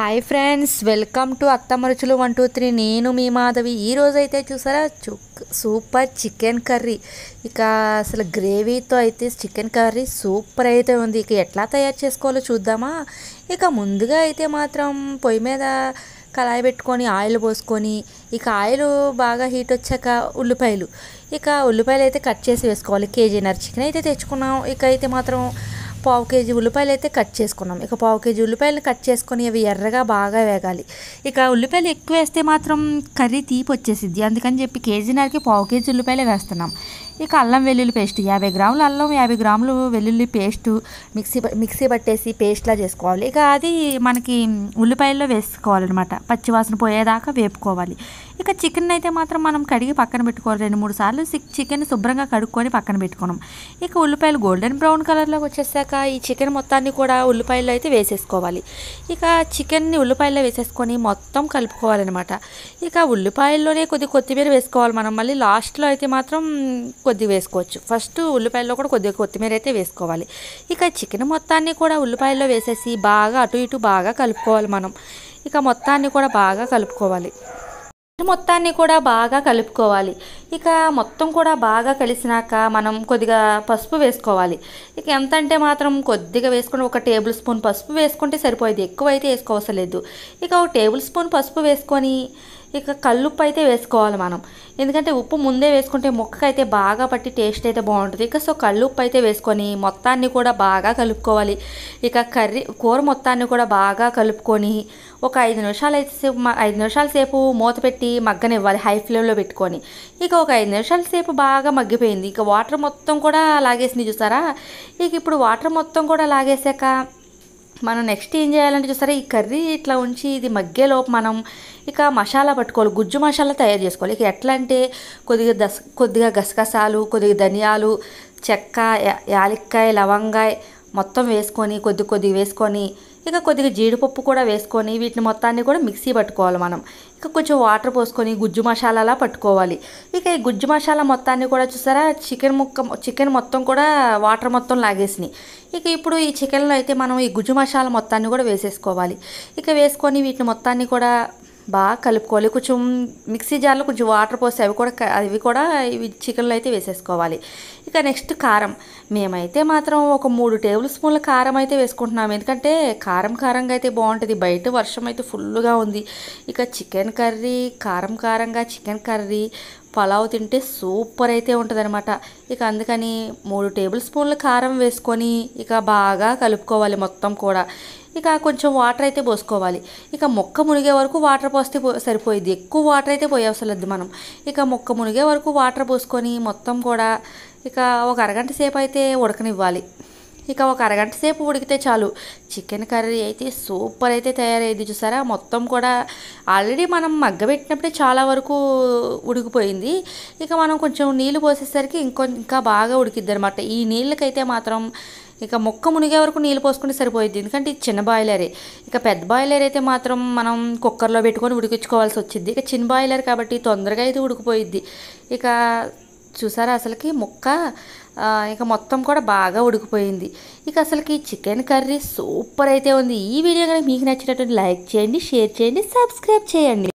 Hi friends, welcome to అత్తమ్మ రుచులు 123. నేను మీ మాధవి. ఈరోజైతే చూసారా సూపర్ చికెన్ కర్రీ. ఇక అసలు గ్రేవీతో అయితే చికెన్ కర్రీ సూపర్ అయితే ఉంది. ఇక ఎట్లా తయారు చేసుకోవాలో చూద్దామా. ఇక ముందుగా అయితే మాత్రం పొయ్యి మీద కళాయి పెట్టుకొని ఆయిల్ పోసుకొని ఇక ఆయిల్ బాగా హీట్ వచ్చాక ఉల్లిపాయలు అయితే కట్ చేసి వేసుకోవాలి. కేజీన్నర చికెన్ అయితే తెచ్చుకున్నాం. ఇక అయితే మాత్రం పావు కేజీ ఉల్లిపాయలు అయితే కట్ చేసుకున్నాం. ఇక పావు కేజీ ఉల్లిపాయలు కట్ చేసుకొని అవి ఎర్రగా బాగా వేగాలి. ఇక ఉల్లిపాయలు ఎక్కువ వేస్తే మాత్రం కర్రీ తీపి వచ్చేసిద్ది. అందుకని చెప్పి కేజీన్నరకి పావు కేజీ ఉల్లిపాయలు వేస్తున్నాం. ఇక అల్లం వెల్లుల్లి పేస్ట్ 50 గ్రాములు అల్లం, 50 గ్రాములు వెల్లుల్లి పేస్టు మిక్సీ పట్టేసి పేస్ట్లా చేసుకోవాలి. ఇక అది మనకి ఉల్లిపాయల్లో వేసుకోవాలన్నమాట. పచ్చివాసన పోయేదాకా వేపుకోవాలి. ఇక చికెన్ అయితే మాత్రం మనం కడిగి పక్కన పెట్టుకోవాలి. 2-3 సార్లు చికెన్ శుభ్రంగా కడుక్కొని పక్కన పెట్టుకున్నాం. ఇక ఉల్లిపాయలు గోల్డెన్ బ్రౌన్ కలర్లోకి వచ్చేసాక ఈ చికెన్ మొత్తాన్ని కూడా ఉల్లిపాయల్లో అయితే వేసేసుకోవాలి. ఇక చికెన్ని ఉల్లిపాయల్లో వేసేసుకొని మొత్తం కలుపుకోవాలన్నమాట. ఇక ఉల్లిపాయల్లోనే కొత్తిమీర వేసుకోవాలి. మనం మళ్ళీ లాస్ట్లో అయితే మాత్రం కొద్దిగా వేసుకోవచ్చు. ఫస్ట్ ఉల్లిపాయల్లో కూడా కొద్దిగా కొత్తిమీర అయితే వేసుకోవాలి. ఇక చికెన్ మొత్తాన్ని కూడా ఉల్లిపాయల్లో వేసేసి బాగా అటు ఇటు బాగా కలుపుకోవాలి మనం. ఇక మొత్తాన్ని కూడా బాగా కలుపుకోవాలి. ఇక మొత్తం కూడా బాగా కలిసినాక మనం కొద్దిగా పసుపు వేసుకోవాలి. ఇక ఎంత అంటే మాత్రం కొద్దిగా వేసుకొని 1 టేబుల్ స్పూన్ పసుపు వేసుకుంటే సరిపోయింది. ఎక్కువ అయితే వేసుకోవసరం లేదు. ఇక 1 టేబుల్ స్పూన్ పసుపు వేసుకొని ఇక కల్లుప్పు అయితే వేసుకోవాలి మనం. ఎందుకంటే ఉప్పు ముందే వేసుకుంటే ముక్కకైతే బాగా పట్టి టేస్ట్ అయితే బాగుంటుంది. ఇక కల్లుప్పు అయితే వేసుకొని మొత్తాన్ని కూడా బాగా కలుపుకోవాలి. ఇక కూర మొత్తాన్ని కూడా బాగా కలుపుకొని ఒక 5 నిమిషాల సేపు మూత పెట్టి మగ్గనివ్వాలి హై ఫ్లేమ్లో పెట్టుకొని. ఇక ఒక 5 నిమిషాల సేపు బాగా మగ్గిపోయింది. ఇక వాటర్ మొత్తం కూడా లాగేసింది చూసారా. ఇక ఇప్పుడు వాటర్ మొత్తం కూడా లాగేసాక మనం నెక్స్ట్ ఏం చేయాలంటే చూసారా, ఈ కర్రీ ఇట్లా ఉంచి ఇది మగ్గేలోపు మనం ఇక మసాలా పట్టుకోవాలి. గుజ్జు మసాలా తయారు చేసుకోవాలి. ఇక ఎట్లా అంటే కొద్దిగా గసగసాలు, కొద్దిగా ధనియాలు, చెక్క, యాలక్కాయ, లవంగాయ మొత్తం వేసుకొని కొద్దిగా వేసుకొని ఇక కొద్దిగా జీడిపప్పు కూడా వేసుకొని వీటిని మొత్తాన్ని కూడా మిక్సీ పట్టుకోవాలి మనం. ఇక కొంచెం వాటర్ పోసుకొని గుజ్జు మసాలాలా పట్టుకోవాలి. ఇక ఈ గుజ్జు మసాలా మొత్తాన్ని కూడా చూసారా చికెన్ మొత్తం కూడా వాటర్ మొత్తం లాగేసినాయి. ఇక ఇప్పుడు ఈ చికెన్లో అయితే మనం ఈ గుజ్జు మసాలా మొత్తాన్ని కూడా వేసేసుకోవాలి. ఇక వేసుకొని వీటిని మొత్తాన్ని కూడా బాగా కలుపుకోవాలి. కొంచెం మిక్సీ జార్లో కొంచెం వాటర్ పోసి అవి కూడా ఇవి చికెన్లో అయితే వేసేసుకోవాలి. ఇక నెక్స్ట్ కారం. మేమైతే మాత్రం ఒక 3 టేబుల్ స్పూన్ల కారం అయితే వేసుకుంటున్నాం. ఎందుకంటే కారంగా అయితే బాగుంటుంది. బయట వర్షం అయితే ఫుల్గా ఉంది. ఇక చికెన్ కర్రీ కారంగా చికెన్ కర్రీ పలావ్ తింటే సూపర్ అయితే ఉంటుంది అనమాట. ఇక అందుకని 3 టేబుల్ స్పూన్ల కారం వేసుకొని ఇక బాగా కలుపుకోవాలి మొత్తం కూడా. ఇక కొంచెం వాటర్ అయితే పోసుకోవాలి. ఇక మొక్క మునిగే వరకు వాటర్ పోస్తే సరిపోయింది. ఎక్కువ వాటర్ అయితే పోయవసరం లేదు మనం. ఇక మొక్క మునిగే వరకు వాటర్ పోసుకొని మొత్తం కూడా ఇక ఒక అరగంట సేపు అయితే ఉడకనివ్వాలి. ఇక ఒక అరగంట సేపు ఉడికితే చాలు. చికెన్ కర్రీ అయితే సూపర్ అయితే తయారయ్యేది చూసారా. మొత్తం కూడా ఆల్రెడీ మనం మగ్గబెట్టినప్పుడే చాలా వరకు ఉడికిపోయింది. ఇక మనం కొంచెం నీళ్ళు పోసేసరికి ఇంకా బాగా ఉడికిద్ది అనమాట. ఈ నీళ్ళకైతే మాత్రం ఇక మొక్క మునిగే వరకు నీళ్ళు పోసుకుంటే సరిపోయింది. ఎందుకంటే ఇది చిన్న బాయిలరే. ఇక పెద్ద బాయిలర్ అయితే మాత్రం మనం కుక్కర్లో పెట్టుకొని ఉడికించుకోవాల్సి వచ్చింది. ఇక చిన్న బాయిలర్ కాబట్టి తొందరగా అయితే ఉడికిపోయిద్ది. ఇక చూసారా అసలుకి ముక్క ఇక మొత్తం కూడా బాగా ఉడికిపోయింది. ఇక అసలుకి చికెన్ కర్రీ సూపర్ అయితే ఉంది. ఈ వీడియో కనుక మీకు నచ్చినట్టు లైక్ చేయండి, షేర్ చేయండి, సబ్స్క్రైబ్ చేయండి.